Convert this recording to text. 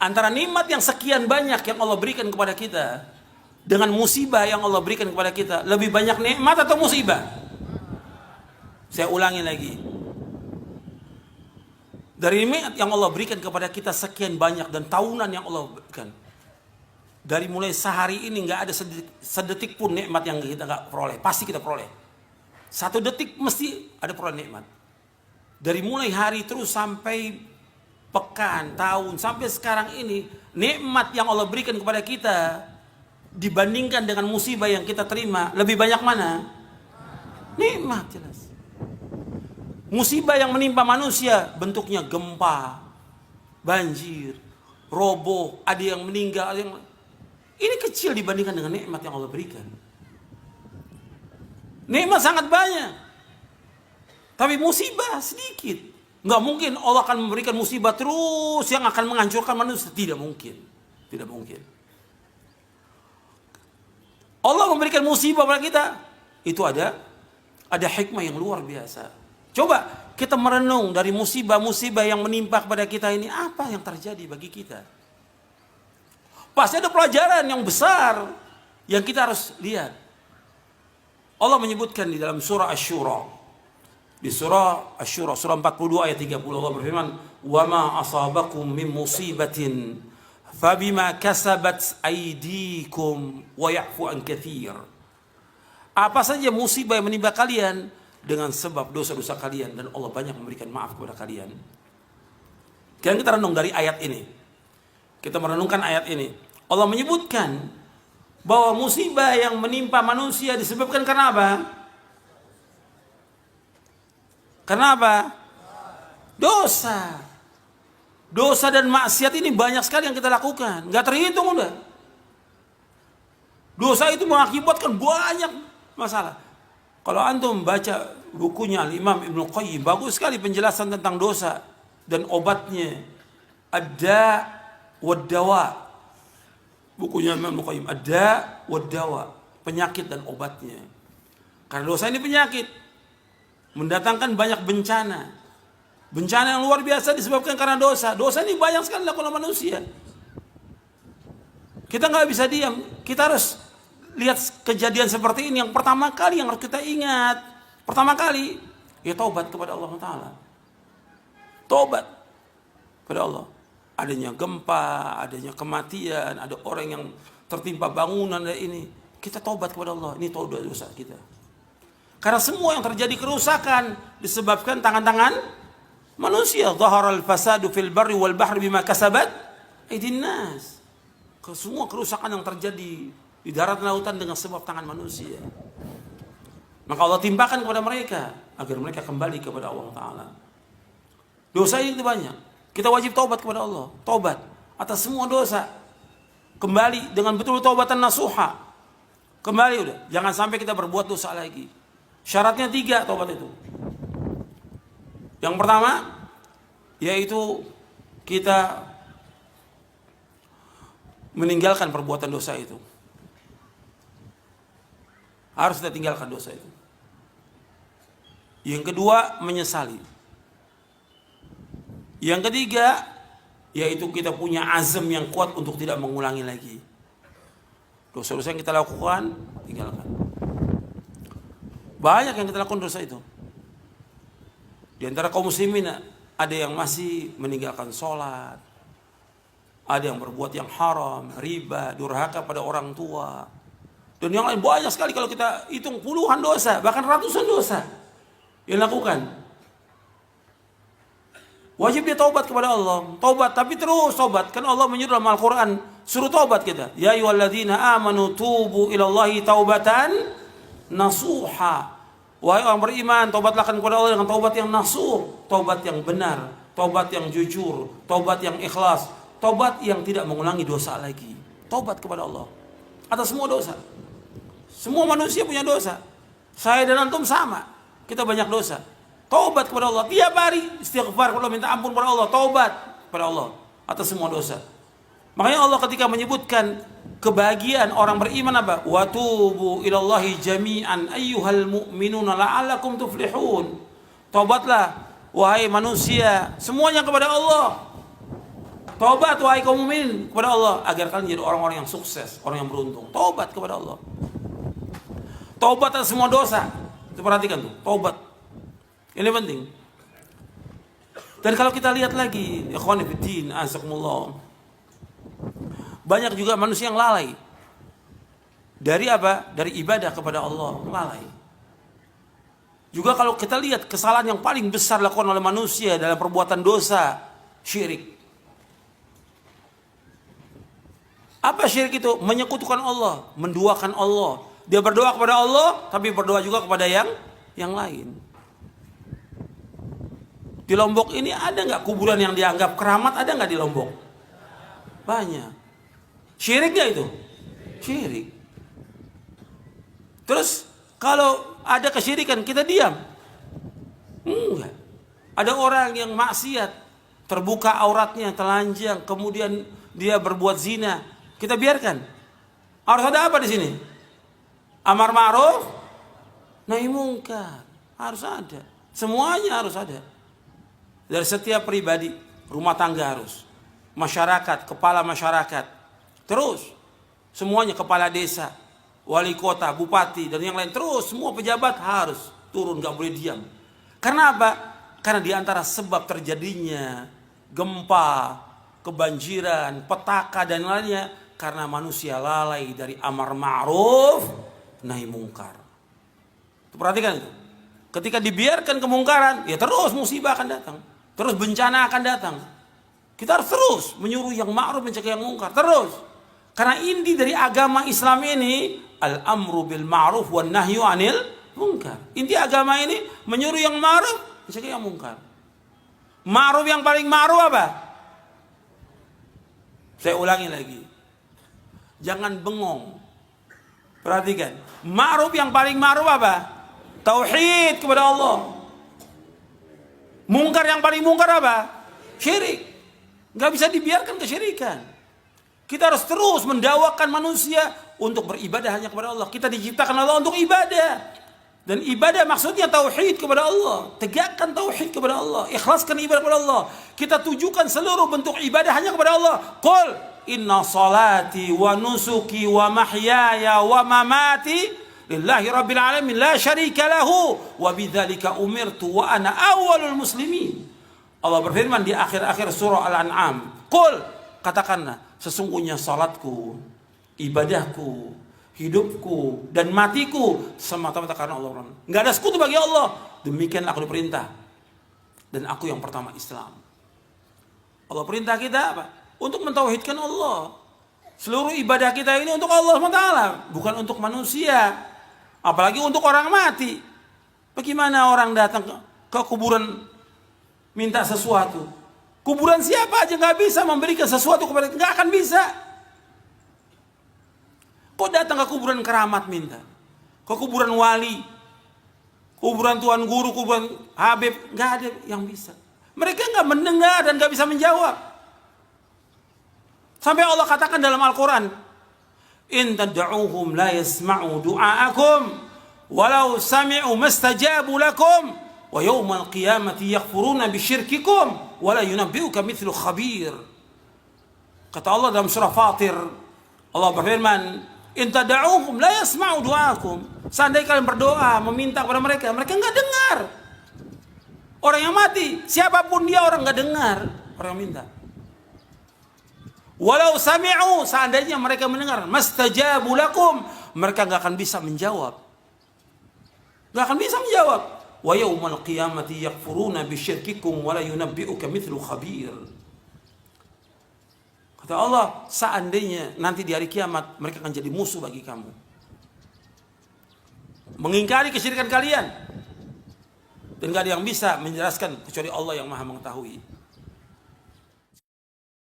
Antara nikmat yang sekian banyak yang Allah berikan kepada kita dengan musibah yang Allah berikan kepada kita, lebih banyak nikmat atau musibah? Saya ulangi lagi. Dari nikmat yang Allah berikan kepada kita sekian banyak dan tahunan yang Allah berikan, dari mulai sehari ini nggak ada sedetik pun nikmat yang kita nggak peroleh. Pasti kita peroleh. Satu detik mesti ada peroleh nikmat. Dari mulai hari terus sampai pekan, tahun, sampai sekarang ini, nikmat yang Allah berikan kepada kita dibandingkan dengan musibah yang kita terima, lebih banyak mana? Nikmat, jelas. Musibah yang menimpa manusia bentuknya gempa, banjir, roboh, ada yang meninggal, ada yang... Ini kecil dibandingkan dengan nikmat yang Allah berikan. Nikmat sangat banyak, tapi musibah sedikit. Nggak mungkin Allah akan memberikan musibah terus yang akan menghancurkan manusia. Tidak mungkin. Tidak mungkin. Allah memberikan musibah pada kita. Itu ada hikmah yang luar biasa. Coba kita merenung dari musibah-musibah yang menimpa kepada kita ini. Apa yang terjadi bagi kita? Pasti ada pelajaran yang besar yang kita harus lihat. Allah menyebutkan di dalam surah Asy-Syura. Di surah Asy-Syura, surah 42 ayat 30, Allah berfirman, "Wa ma asabakum min musibatin fabima kasabat aydikum wa ya'fu an katsir." Apa saja musibah yang menimpa kalian dengan sebab dosa-dosa kalian, dan Allah banyak memberikan maaf kepada kalian. Kita renung dari ayat ini. Kita merenungkan ayat ini. Allah menyebutkan bahwa musibah yang menimpa manusia disebabkan karena apa? Kenapa? Dosa. Dosa dan maksiat ini banyak sekali yang kita lakukan. Gak terhitung udah. Dosa itu mengakibatkan banyak masalah. Kalau antum baca bukunya Imam Ibnu Qayyim, bagus sekali penjelasan tentang dosa dan obatnya. Ad-Da' wad-Dawa. Bukunya Imam Ibnu Qayyim, Ad-Da' wad-Dawa. Penyakit dan obatnya. Karena dosa ini penyakit. Mendatangkan banyak bencana. Bencana yang luar biasa disebabkan karena dosa. Dosa ini banyak sekali dilakukan oleh manusia. Kita nggak bisa diam. Kita harus lihat kejadian seperti ini. Yang pertama kali yang harus kita ingat. Pertama kali, ya taubat kepada Allah Ta'ala. Taubat kepada Allah. Adanya gempa, adanya kematian, ada orang yang tertimpa bangunan dan ini. Kita taubat kepada Allah. Ini taubat dosa kita. Karena semua yang terjadi kerusakan disebabkan tangan-tangan manusia. Zaharal fasadu fil barri wal bahri bima kasabat aydin nas. Semua kerusakan yang terjadi di darat dan lautan dengan sebab tangan manusia. Maka Allah timpakan kepada mereka agar mereka kembali kepada Allah Ta'ala. Dosa ini banyak. Kita wajib taubat kepada Allah. Taubat atas semua dosa. Kembali dengan betul taubatan nasuha. Kembali udah. Jangan sampai kita berbuat dosa lagi. Syaratnya 3 taubat itu. Yang pertama, yaitu kita meninggalkan perbuatan dosa itu. Harus kita tinggalkan dosa itu. Yang kedua, menyesali. Yang ketiga, yaitu kita punya azam yang kuat untuk tidak mengulangi lagi. Dosa-dosa yang kita lakukan, tinggalkan. Banyak yang kita lakukan dosa itu. Di antara kaum muslimin ada yang masih meninggalkan sholat, ada yang berbuat yang haram, riba, durhaka pada orang tua, dan yang lain banyak sekali. Kalau kita hitung puluhan dosa, bahkan ratusan dosa yang lakukan. Wajib dia taubat kepada Allah. Taubat, tapi terus taubat. Kan Allah menyuruh dalam Al-Quran, suruh taubat kita. Ya ayyuhalladzina amanu tubu ilallahi taubatan nasuha. Wahai orang beriman, taubatlah kepada Allah dengan taubat yang nasuh, taubat yang benar, taubat yang jujur, taubat yang ikhlas, taubat yang tidak mengulangi dosa lagi. Taubat kepada Allah atas semua dosa. Semua manusia punya dosa. Saya dan antum sama. Kita banyak dosa. Taubat kepada Allah tiap hari, istighfar kepada Allah, minta ampun kepada Allah, taubat kepada Allah atas semua dosa. Makanya Allah ketika menyebutkan kebahagiaan orang beriman apa? Wa tubu ilallahi jami'an ayyuhal mu'minuna la'allakum tuflihun. Taubatlah wahai manusia semuanya kepada Allah. Taubat wahai kaum mukminin kepada Allah agar kalian jadi orang-orang yang sukses, orang yang beruntung. Taubat kepada Allah. Taubat atas semua dosa. Perhatikan tuh, taubat. Ini penting. Dan kalau kita lihat lagi, ikhwani fiddin, azakumullah. Banyak juga manusia yang lalai. Dari apa? Dari ibadah kepada Allah, lalai. Juga kalau kita lihat kesalahan yang paling besar dilakukan oleh manusia dalam perbuatan dosa, syirik. Apa syirik itu? Menyekutukan Allah, menduakan Allah. Dia berdoa kepada Allah, tapi berdoa juga kepada yang lain. Di Lombok ini ada nggak kuburan yang dianggap keramat? Ada nggak di Lombok? Banyak. Syirik nggak itu? Syirik. Terus kalau ada kesyirikan kita diam? Enggak. Ada orang yang maksiat, terbuka auratnya, telanjang, kemudian dia berbuat zina. Kita biarkan. Harus ada apa di sini? Amar ma'ruf, nahi mungkar. Harus ada. Semuanya harus ada. Dari setiap pribadi, rumah tangga harus. Masyarakat, kepala masyarakat. Terus. Semuanya kepala desa, wali kota, bupati, dan yang lain. Terus semua pejabat harus turun, gak boleh diam. Karena apa? Karena diantara sebab terjadinya gempa, kebanjiran, petaka, dan lainnya. Karena manusia lalai dari amar ma'ruf, nahi mungkar. Perhatikan itu. Ketika dibiarkan kemungkaran, ya terus musibah akan datang. Terus bencana akan datang. Kita harus terus menyuruh yang ma'ruf, mencegah yang mungkar. Terus. Karena inti dari agama Islam ini, al-amru bil ma'ruf wan nahyu anil mungkar. Inti agama ini menyuruh yang ma'ruf, mencegah yang mungkar. Ma'ruf yang paling ma'ruf apa? Saya ulangi lagi. Jangan bengong. Perhatikan. Ma'ruf yang paling ma'ruf apa? Tauhid kepada Allah. Mungkar yang paling mungkar apa? Syirik. Gak bisa dibiarkan kesyirikan. Kita harus terus mendakwakan manusia untuk beribadah hanya kepada Allah. Kita diciptakan Allah untuk ibadah. Dan ibadah maksudnya tauhid kepada Allah. Tegakkan tauhid kepada Allah. Ikhlaskan ibadah kepada Allah. Kita tujukan seluruh bentuk ibadah hanya kepada Allah. Qul inna salati wa nusuki wa mahyaya wa mamati lillahi rabbil alamin la syarika lahu wa bidzalika umirtu wa ana awwalul muslimin. Allah berfirman di akhir-akhir surah Al-An'am, Qul, katakanlah, sesungguhnya salatku, ibadahku, hidupku dan matiku semata-mata karena Allah. Enggak ada sekutu bagi Allah. Demikian aku diperintah. Dan aku yang pertama Islam. Allah perintah kita apa? Untuk mentauhidkan Allah. Seluruh ibadah kita ini untuk Allah SWT, bukan untuk manusia. Apalagi untuk orang mati. Bagaimana orang datang ke kuburan minta sesuatu? Kuburan siapa aja nggak bisa memberikan sesuatu kepada kita, nggak akan bisa. Kok datang ke kuburan keramat minta? Ke kuburan wali, kuburan tuan guru, kuburan habib, nggak ada yang bisa. Mereka nggak mendengar dan nggak bisa menjawab. Sampai Allah katakan dalam Al-Quran, in tad'uuhum la yasma'u du'aakum walau sami'u mastajabu lakum wa yawmal qiyamati yakfuruna bisyirkikum wa la yunabbi'uka mithlu khabir. Kata Allah dalam surah Fatir, Allah berfirman, in tad'uuhum la yasma'u du'aakum. Seandainya kalian berdoa meminta kepada mereka, mereka enggak dengar. Orang yang mati, siapapun dia orang enggak dengar, orang yang minta. Walau sami'u, seandainya mereka mendengar, mastajabu lakum, mereka enggak akan bisa menjawab. Enggak akan bisa menjawab. Wa yaumal qiyamati yakfuruna bisyirkikum wa la yunabbi'uka mithlu khabir. Kata Allah, seandainya nanti di hari kiamat mereka akan jadi musuh bagi kamu. Mengingkari kesyirikan kalian. Dan enggak ada yang bisa menjelaskan kecuali Allah yang Maha mengetahui.